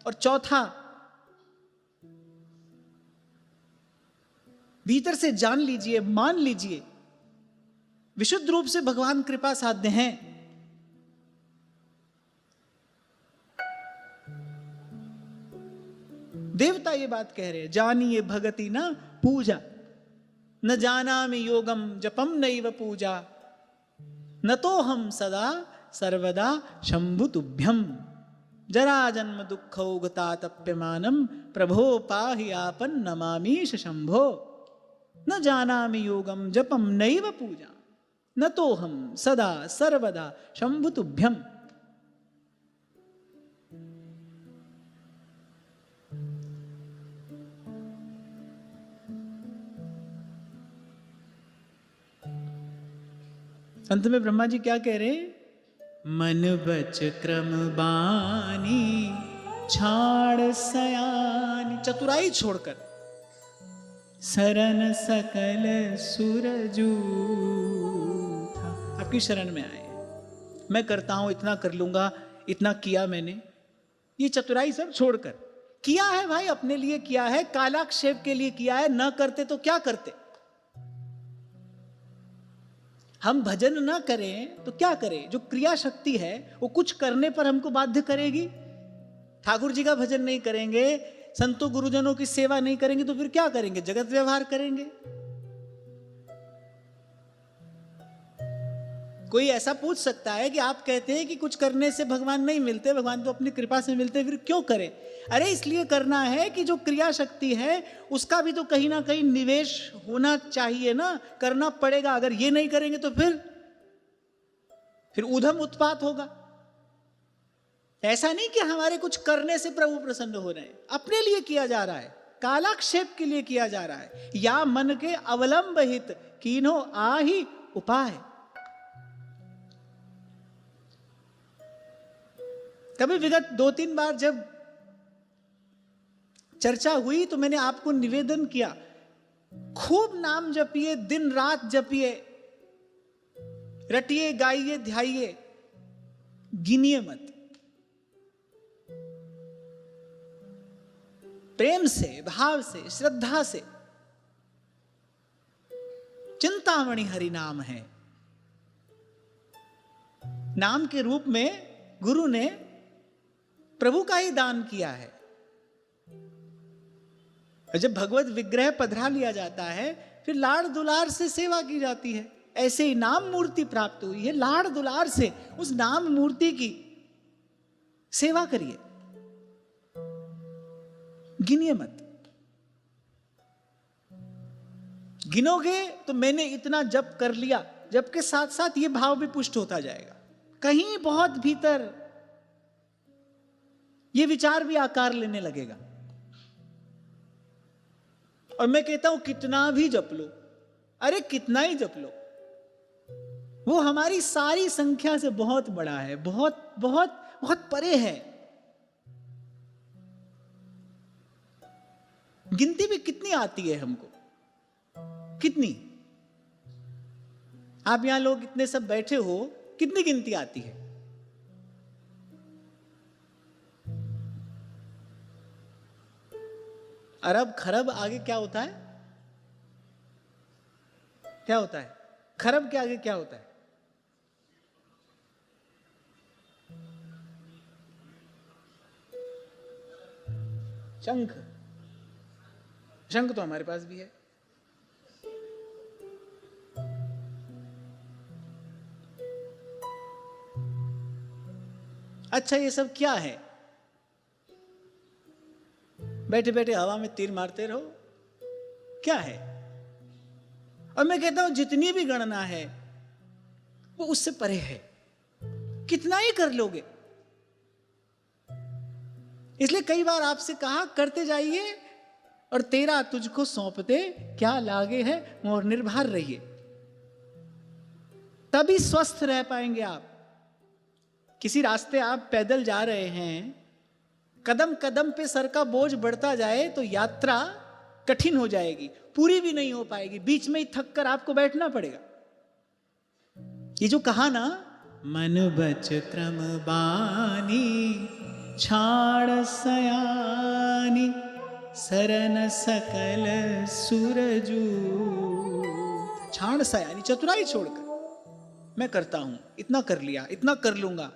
और चौथा, भीतर से जान लीजिए, मान लीजिए, विशुद्ध रूप से भगवान कृपा साध्य हैं। देवता ये बात कह रहे हैं, जानिए भगति ना पूजा, न जानामि योगम जपम नैव पूजा, न तो हम सदा सर्वदा शंभु तुभ्यम, जरा जन्म दुःखौगतातप्यमानम प्रभो पाहि आपन नमामीश शंभो, न जानामि योगम जपम नैव पूजा, न तो हम सदा सर्वदा शंभु तुभ्यम। अंत में ब्रह्मा जी क्या कह रहे हैं? मन बच क्रम बानी छाड़ सयानी, चतुराई छोड़कर शरण सकल सुरजू था, आपकी शरण में आए। मैं करता हूं, इतना कर लूंगा, इतना किया मैंने, ये चतुराई सब छोड़कर किया है भाई, अपने लिए किया है, कालाक्षेप के लिए किया है। न करते तो क्या करते? हम भजन ना करें तो क्या करें? जो क्रिया शक्ति है वो कुछ करने पर हमको बाध्य करेगी। ठाकुर जी का भजन नहीं करेंगे, संतों गुरुजनों की सेवा नहीं करेंगे तो फिर क्या करेंगे? जगत व्यवहार करेंगे। कोई ऐसा पूछ सकता है कि आप कहते हैं कि कुछ करने से भगवान नहीं मिलते, भगवान तो अपनी कृपा से मिलते, फिर क्यों करें? अरे इसलिए करना है कि जो क्रिया शक्ति है उसका भी तो कहीं ना कहीं निवेश होना चाहिए ना, करना पड़ेगा। अगर ये नहीं करेंगे तो फिर ऊधम उत्पात होगा। ऐसा नहीं कि हमारे कुछ करने से प्रभु प्रसन्न हो रहे हैं, अपने लिए किया जा रहा है, कालाक्षेप के लिए किया जा रहा है। या मन के अवलंब हित कीन्हो आहि उपाय। कभी विगत 2-3 बार जब चर्चा हुई तो मैंने आपको निवेदन किया, खूब नाम जपिए, दिन रात जपिए, रटिए गाइए ध्याइए, गिनिए मत। प्रेम से, भाव से, श्रद्धा से। चिंतामणि हरि नाम है। नाम के रूप में गुरु ने प्रभु का ही दान किया है। जब भगवत विग्रह पधरा लिया जाता है फिर लाड़ दुलार से सेवा की जाती है। ऐसे ही नाम मूर्ति प्राप्त हुई है, लाड़ दुलार से उस नाम मूर्ति की सेवा करिए, गिनिए मत। गिनोगे तो मैंने इतना जप कर लिया, जप के साथ साथ ये भाव भी पुष्ट होता जाएगा। कहीं बहुत भीतर ये विचार भी आकार लेने लगेगा। और मैं कहता हूं कितना भी जप लो, अरे कितना ही जप लो, वो हमारी सारी संख्या से बहुत बड़ा है, बहुत बहुत बहुत परे है। गिनती भी कितनी आती है हमको, कितनी? आप यहां लोग इतने सब बैठे हो, कितनी गिनती आती है? अरब खरब आगे क्या होता है? क्या होता है? खरब के आगे क्या होता है? शंख। शंख तो हमारे पास भी है। अच्छा ये सब क्या है? बैठे बैठे हवा में तीर मारते रहो, क्या है? और मैं कहता हूं जितनी भी गणना है वो उससे परे है। कितना ही कर लोगे? इसलिए कई बार आपसे कहा करते जाइए और तेरा तुझको सौंपते क्या लागे है, और निर्भर रहिए, तभी स्वस्थ रह पाएंगे आप। किसी रास्ते आप पैदल जा रहे हैं, कदम कदम पे सर का बोझ बढ़ता जाए तो यात्रा कठिन हो जाएगी, पूरी भी नहीं हो पाएगी, बीच में ही थक कर आपको बैठना पड़ेगा। ये जो कहा ना, मन बच क्रम बानी छाड़ सयानी, सरन सकल सूरजू। छाण सा यानी चतुराई छोड़कर मैं करता हूं, इतना कर लिया, इतना कर लूंगा,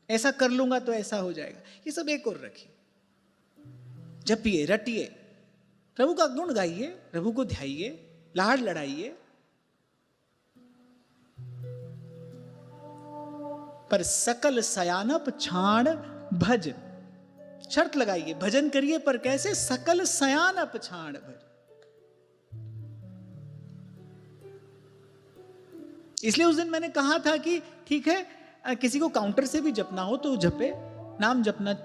ऐसा कर लूंगा तो ऐसा हो जाएगा, ये सब एक और रखिए। जपिए, रटिए, प्रभु का गुण गाइए, प्रभु को ध्याइए, लाड़ लड़ाइए, पर सकल सयानप छाण भज। शर्त लगाइए, भजन करिए, पर कैसे? सकल सयानप छाण भज। इसलिए उस दिन मैंने कहा था कि ठीक है, किसी को काउंटर से भी जपना हो तो जपे, नाम जपना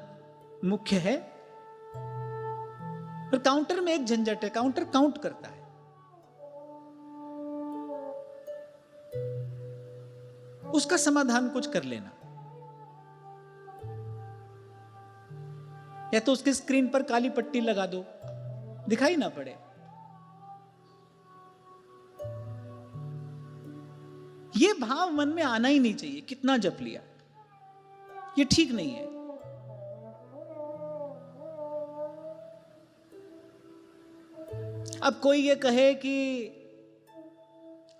मुख्य है, पर काउंटर में एक झंझट है, काउंटर काउंट करता है। उसका समाधान कुछ कर लेना, या तो उसकी स्क्रीन पर काली पट्टी लगा दो, दिखाई ना पड़े। ये भाव मन में आना ही नहीं चाहिए, कितना जप लिया, ये ठीक नहीं है। अब कोई ये कहे कि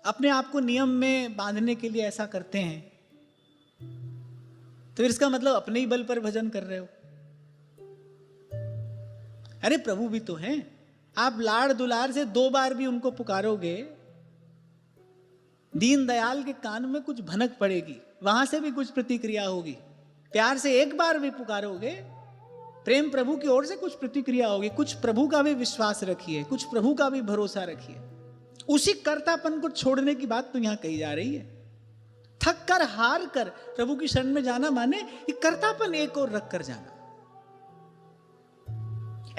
अपने आप को नियम में बांधने के लिए ऐसा करते हैं, तो फिर इसका मतलब अपने ही बल पर भजन कर रहे हो। अरे प्रभु भी तो हैं, आप लाड़ दुलार से 2 बार भी उनको पुकारोगे, दीन दयाल के कान में कुछ भनक पड़ेगी, वहां से भी कुछ प्रतिक्रिया होगी। प्यार से 1 बार भी पुकारोगे, प्रेम प्रभु की ओर से कुछ प्रतिक्रिया होगी। कुछ प्रभु का भी विश्वास रखिए, कुछ प्रभु का भी भरोसा रखिए। उसी कर्तापन को छोड़ने की बात तो यहां कही जा रही है। थक कर हार कर प्रभु की शरण में जाना माने ये कर्तापन एक और रख कर जाना।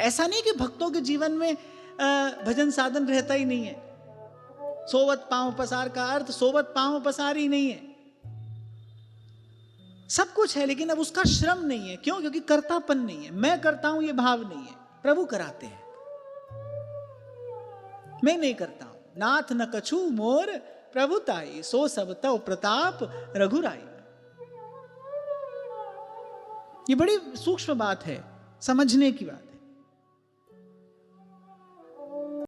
ऐसा नहीं कि भक्तों के जीवन में भजन साधन रहता ही नहीं है। सोवत पांव पसार का अर्थ सोवत पांव पसार ही नहीं है, सब कुछ है, लेकिन अब उसका श्रम नहीं है। क्यों? क्योंकि कर्तापन नहीं है, मैं करता हूं ये भाव नहीं है। प्रभु कराते हैं, मैं नहीं करता हूं। नाथ न कछु मोर प्रभुताई, सो सब तव प्रताप रघुराई। ये बड़ी सूक्ष्म बात है, समझने की बात।